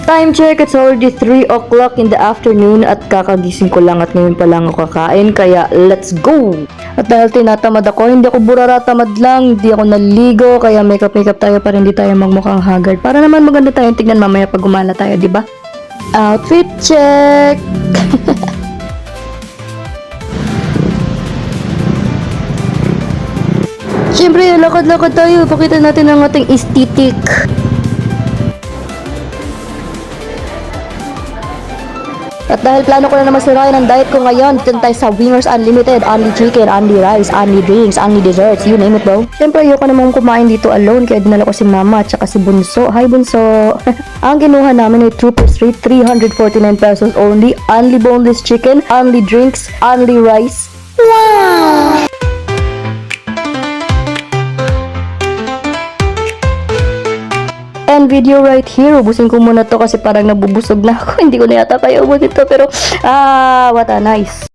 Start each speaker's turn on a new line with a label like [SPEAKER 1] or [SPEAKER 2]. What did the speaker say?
[SPEAKER 1] Time check, it's already 3 o'clock in the afternoon at kakagising ko lang at ngayon pa lang ako kakain, kaya let's go! At dahil tinatamad ako, hindi ako burara tamad lang, hindi ako naligo, kaya makeup tayo para hindi tayo magmukhang haggard. Para naman maganda tayong tignan mamaya pag gumala tayo, di ba? Outfit check! Siyempre, lakad-lakad tayo, pakita natin ang ating aesthetic. At dahil plano ko na naman sirain ang diet ko ngayon, dito tayo sa Wingers Unlimited, only chicken, only rice, only drinks, only desserts, you name it bro. Siyempre ayoko namang kumain dito alone, kaya dinala ko si mama at saka si Bunso. Hi Bunso! Ang kinuha namin ay Trooper Street, 349 pesos only boneless chicken, only drinks, only rice. Wow! And video right here, ubusin ko muna to kasi parang nabubusog na ako. Hindi ko na yata kaya ubusin to pero what a nice.